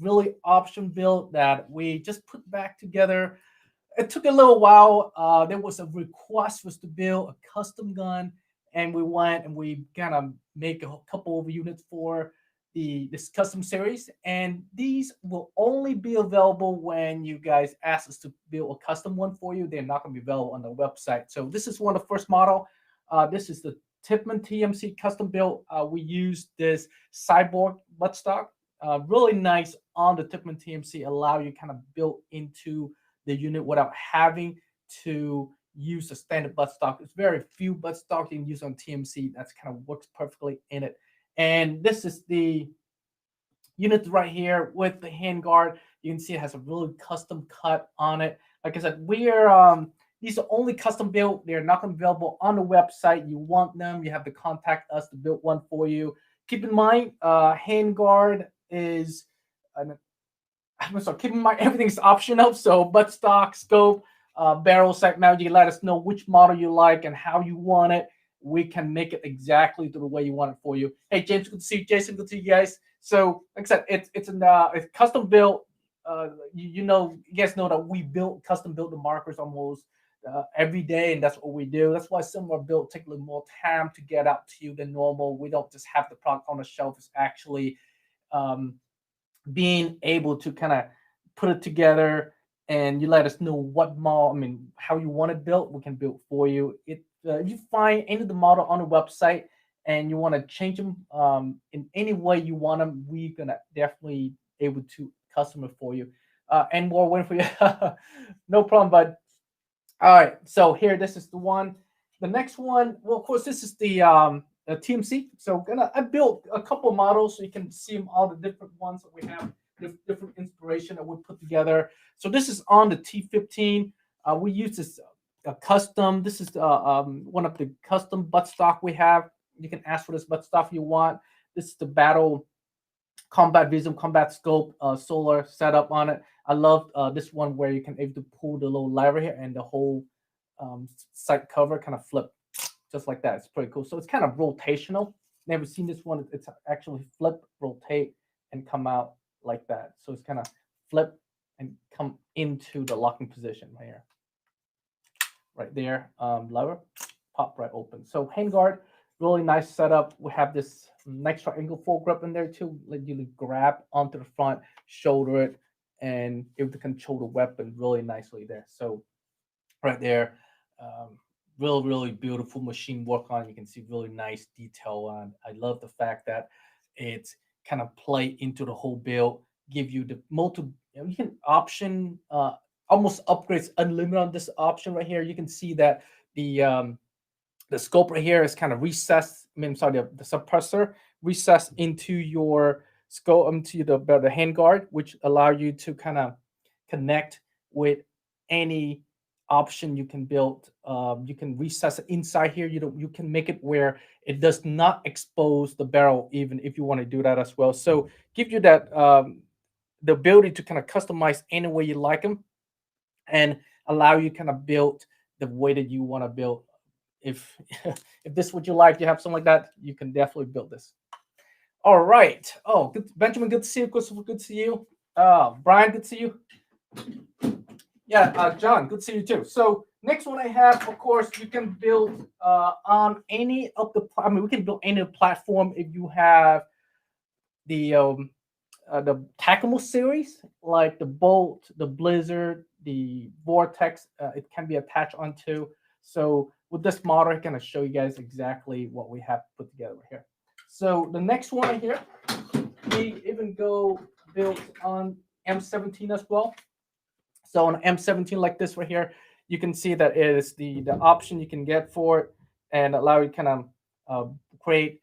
really option build that we just put back together. It took a little while. There was a request for us to build a custom gun, and we went and we kind of make a couple of units for the this custom series. And these will only be available when you guys ask us to build a custom one for you. They're not going to be available on the website. So this is one of the first model. This is the Tipman TMC custom build. We use this cyborg buttstock. Really nice on the Tipman TMC. Allow you kind of build into the unit without having to use a standard buttstock. There's very few buttstock you can use on TMC that's kind of works perfectly in it. And this is the unit right here with the handguard. You can see it has a really custom cut on it. Like I said, we're these are only custom built. They're not going to be available on the website. You want them, you have to contact us to build one for you. Keep in mind, handguard is an I'm sorry, keep in mind everything's optional. So buttstock, scope, barrel, sight mount. You can let us know which model you like and how you want it. We can make it exactly to the way you want it for you. Hey James, good to see you. Jason, good to see you guys. So like I said, it's custom built. You guys know that we custom built the markers almost every day, and that's what we do. That's why some of our build take a little more time to get out to you than normal. We don't just have the product on the shelf. It's actually um, being able to kind of put it together, and you let us know what model, I mean, how you want it built, we can build for you. If you find any of the model on the website and you want to change them in any way you want them, we're gonna definitely able to custom it for you. And more win for you. No problem, bud. All right, so here, this is the one. The next one, well, of course, this is the TMC. So I built a couple models so you can see them, all the different ones that we have, different inspiration that we put together. So this is on the T15. We use this custom. This is one of the custom buttstock we have. You can ask for this buttstock if you want. This is the battle combat vision, combat scope, solar setup on it. I love this one where you can able to pull the little lever here and the whole sight cover kind of flip just like that. It's pretty cool. So it's kind of rotational. Never seen this one. It's actually flip, rotate, and come out like that. So it's kind of flip and come into the locking position right here. Right there, lever, pop right open. So handguard, really nice setup. We have this nice triangle full grip in there too. Let you grab onto the front, shoulder it, and able to control the weapon really nicely there. So right there, really beautiful machine work on. You can see really nice detail on. I love the fact that it's kind of play into the whole build, give you the multi. You can option almost upgrades unlimited on this option right here. You can see that the scope right here is kind of recessed. I mean, I'm sorry, the suppressor recessed into your scope, into the handguard, which allow you to kind of connect with any option you can build. You can recess it inside here. You can make it where it does not expose the barrel, even if you want to do that as well. So give you that the ability to kind of customize any way you like them, and allow you kind of build the way that you want to build. If if this is what you like, you have something like that, you can definitely build this. All right. Oh, good, Benjamin, good to see you. Christopher, good to see you. Brian, good to see you. Yeah, John, good to see you too. So next one I have, of course, you can build on any of the. I mean, we can build any platform if you have the Takamo series, like the Bolt, the Blizzard, the Vortex. It can be attached onto. So with this model, I'm gonna show you guys exactly what we have put together right here. So the next one right here, we even go built on M17 as well. So on M17 like this right here, you can see that it is the option you can get for it, and allow you kind of create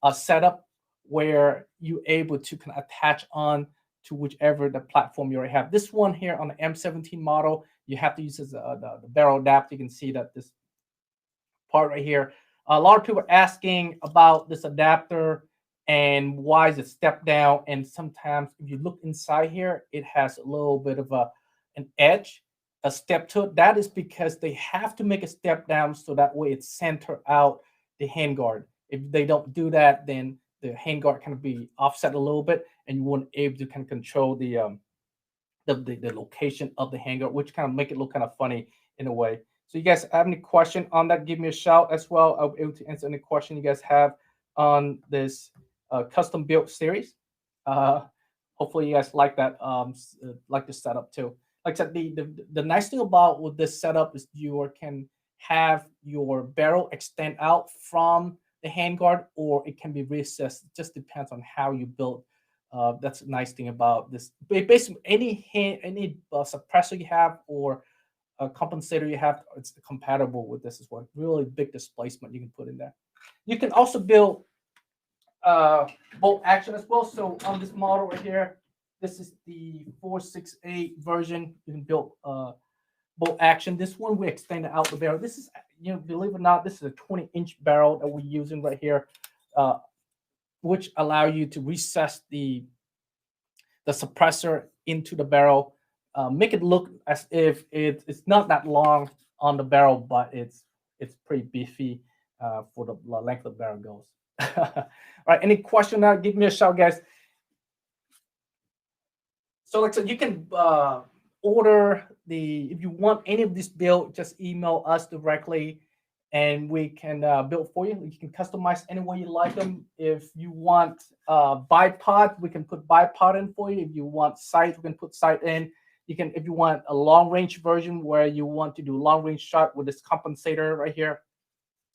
a setup where you're able to kind of attach on to whichever the platform you already have. This one here on the M17 model, you have to use as the barrel adapter. You can see that this part right here. A lot of people are asking about this adapter and why is it step down. And sometimes if you look inside here, it has a little bit of an edge, a step to it. That is because they have to make a step down so that way it's center out the handguard. If they don't do that, then the handguard can be offset a little bit. and you weren't able to kind of control the location of the handguard, which kind of make it look kind of funny in a way. So you guys have any question on that? Give me a shout as well. I'll be able to answer any question you guys have on this custom built series. Uh, Hopefully you guys like that. Like the setup too. Like I said, the nice thing about with this setup is you can have your barrel extend out from the handguard, or it can be recessed. It just depends on how you build. That's a nice thing about this. Basically, any suppressor you have or a compensator you have, it's compatible with this as well. Really big displacement you can put in there. You can also build bolt action as well. So on this model right here, this is the 468 version. You can build bolt action. This one we extended out the barrel. This is, believe it or not, this is a 20-inch barrel that we're using right here, which allow you to recess the suppressor into the barrel, make it look as if it's not that long on the barrel, but it's pretty beefy for the length of the barrel goes. All right, any question now? Give me a shout, guys. So like I said, you can order if you want any of this build, just email us directly and we can build for you. You can customize any way you like them. If you want bipod, we can put bipod in for you. If you want sight, we can put sight in. You can, if you want a long range version where you want to do long range shot with this compensator right here,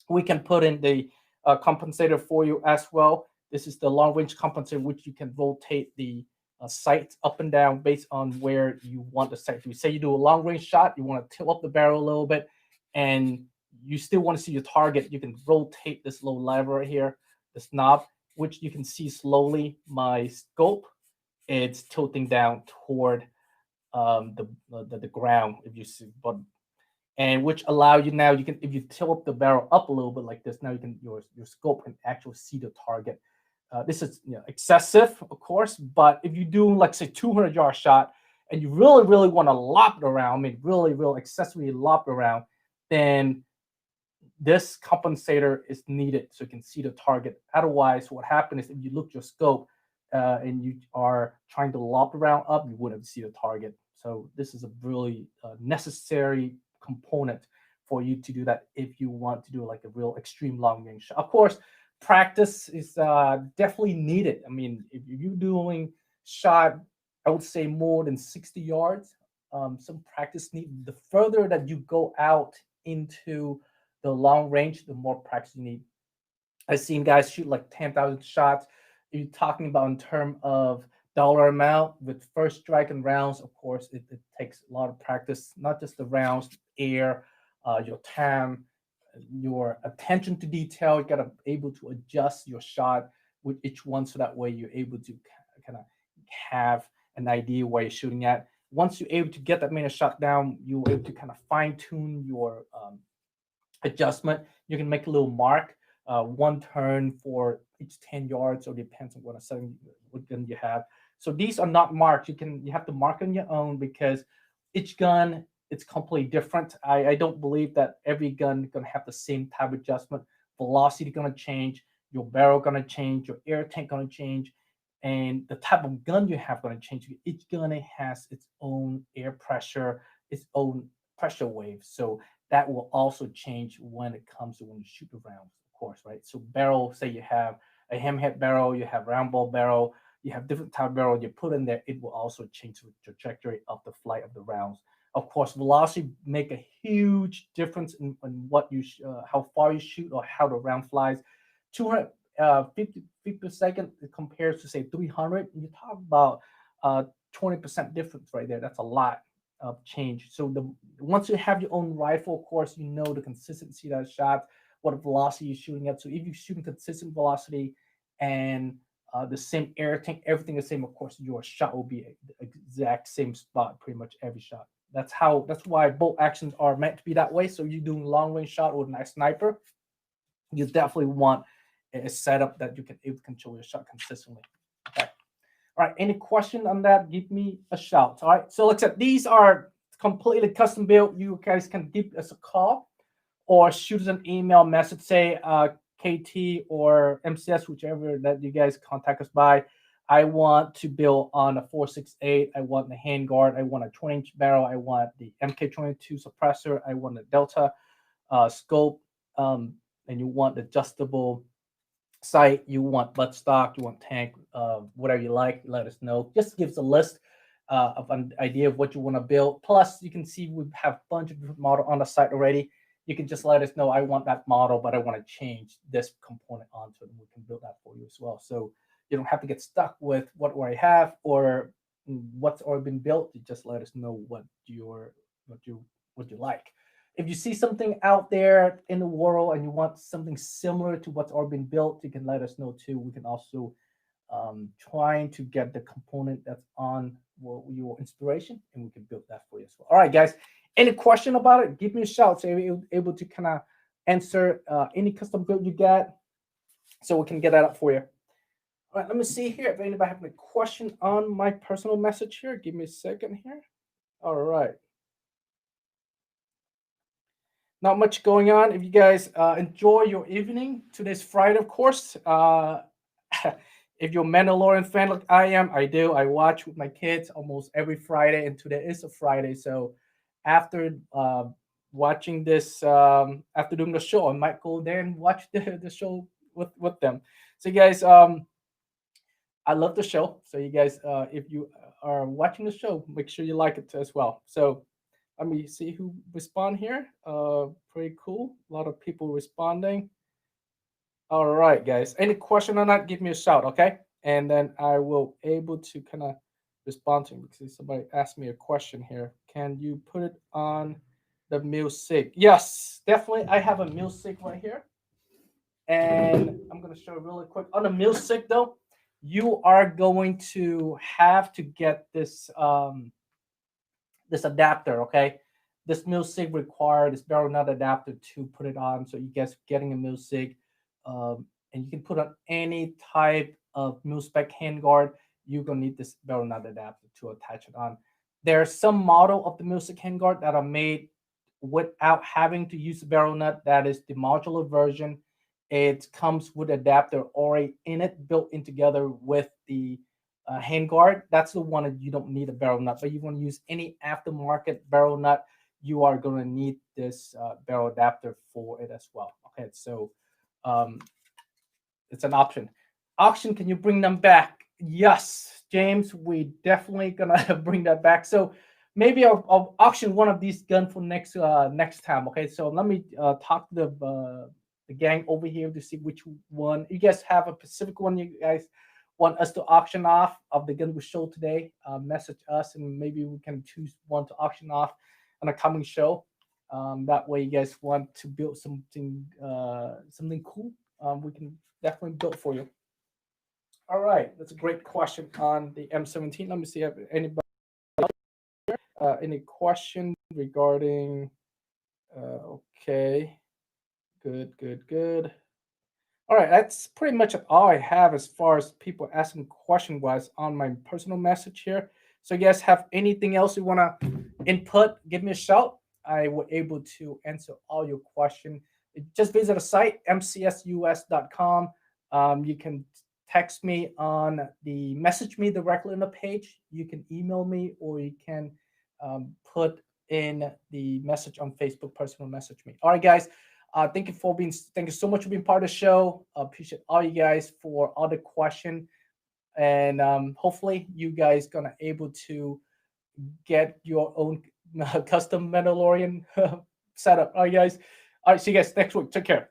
we can put in the compensator for you as well. This is the long range compensator, which you can rotate the sight up and down based on where you want the sight to be. Say you do a long range shot, you want to tilt up the barrel a little bit, and you still want to see your target. You can rotate this little lever right here, this knob, which you can see slowly my scope. It's tilting down toward the ground, if you see, but and which allow you now, you can, if you tilt the barrel up a little bit like this, now you can your scope can actually see the target. This is excessive, of course, but if you do like say 200-yard shot and you really want to lop it around, I mean really excessively lop it around, then this compensator is needed so you can see the target. Otherwise, what happens is if you look your scope and you are trying to lop around up, you wouldn't see the target. So this is a really necessary component for you to do that if you want to do like a real extreme long range shot. Of course, practice is definitely needed. I mean, if you're doing shot, I would say more than 60 yards, some practice needed. The further that you go out into the long range, the more practice you need. I've seen guys shoot like 10,000 shots. You're talking about in terms of dollar amount with first strike and rounds. Of course, it takes a lot of practice, not just the rounds, air, your time, your attention to detail. You got to be able to adjust your shot with each one, so that way you're able to kind of have an idea where you're shooting at. Once you're able to get that many shot down, you're able to kind of fine tune your adjustment. You can make a little mark, one turn for each 10 yards, or depends on what gun you have. So these are not marked. You have to mark on your own, because each gun, it's completely different. I don't believe that every gun is gonna have the same type of adjustment. Velocity gonna change, your barrel gonna change, your air tank gonna change, and the type of gun you have gonna change. Each gun has its own air pressure, its own pressure wave. So that will also change when it comes to when you shoot the rounds, of course, right? So barrel, say you have a hammerhead barrel, you have round ball barrel, you have different type of barrel you put in there, it will also change the trajectory of the flight of the rounds. Of course, velocity make a huge difference in what you how far you shoot or how the round flies. 250 feet per second compares to say 300. You talk about 20% difference right there. That's a lot of change. So once you have your own rifle, of course, you know the consistency of that shot, what velocity you're shooting at. So if you're shooting consistent velocity and the same air tank, everything the same, of course, your shot will be the exact same spot pretty much every shot. That's why bolt actions are meant to be that way. So you're doing long range shot with a sniper, you definitely want a setup that you can able to control your shot consistently. Okay. All right. Any question on that? Give me a shout. All right. So like I said, these are completely custom built. You guys can give us a call or shoot us an email message, say KT or MCS, whichever that you guys contact us by. I want to build on a 468. I want the handguard. I want a 20-inch barrel. I want the MK22 suppressor. I want the Delta scope. And you want the adjustable sight. You want buttstock. You want tank. Whatever you like, let us know. Just gives a list of an idea of what you want to build. Plus, you can see we have a bunch of different models on the site already. You can just let us know, I want that model, but I want to change this component onto it, and we can build that for you as well. So you don't have to get stuck with what I have or what's already been built. You just let us know what you like. If you see something out there in the world and you want something similar to what's already been built, you can let us know too. We can also trying to get the component that's on your inspiration, and we can build that for you as well. All right, guys. Any question about it? Give me a shout. So you're able to kind of answer any custom build you get, so we can get that up for you. All right, let me see here if anybody have any question on my personal message here. Give me a second here. All right. Not much going on. If you guys enjoy your evening, today's Friday, of course. If you're a Mandalorian fan like I am, I do. I watch with my kids almost every Friday, and today is a Friday. So after watching this, after doing the show, I might go there and watch the show with them. So you guys, I love the show. So you guys, if you are watching the show, make sure you like it as well. So let me see who respond here. Pretty cool. A lot of people responding. All right, guys. Any question on that? Give me a shout, okay? And then I will able to kind of respond to him because somebody asked me a question here. Can you put it on the music? Yes, definitely. I have a music right here, and I'm gonna show really quick on the music though. You are going to have to get this this adapter, okay? This music required this barrel nut adapter to put it on. So you guys getting a music, and you can put on any type of mil-spec handguard. You're gonna need this barrel nut adapter to attach it on. There's some model of the music handguard that are made without having to use the barrel nut. That is the modular version. It comes with adapter already in it, built in together with the handguard. That's the one that you don't need a barrel nut, but you want to use any aftermarket barrel nut, you are going to need this barrel adapter for it as well. Okay, so it's an option. Auction, can you bring them back? Yes, James, we definitely gonna bring that back. So maybe I'll auction one of these guns for next time. Okay, so let me talk to the gang over here to see which one. You guys have a specific one you guys want us to auction off of the gun we showed today? Message us, and maybe we can choose one to auction off on a coming show. That way, you guys want to build something cool. We can definitely build for you. All right, that's a great question on the M17. Let me see if anybody any question regarding. Okay, good. All right, that's pretty much all I have as far as people asking question wise on my personal message here. So you guys have anything else you want to input, give me a shout. I will able to answer all your question. Just visit the site, mcsus.com. You can text me message me directly on the page. You can email me, or you can put in the message on Facebook, personal message me. All right, guys. Thank you so much for being part of the show. Appreciate all you guys for all the question, and hopefully you guys gonna able to get your own custom Mandalorian setup. All right, guys. All right, see you guys next week. Take care.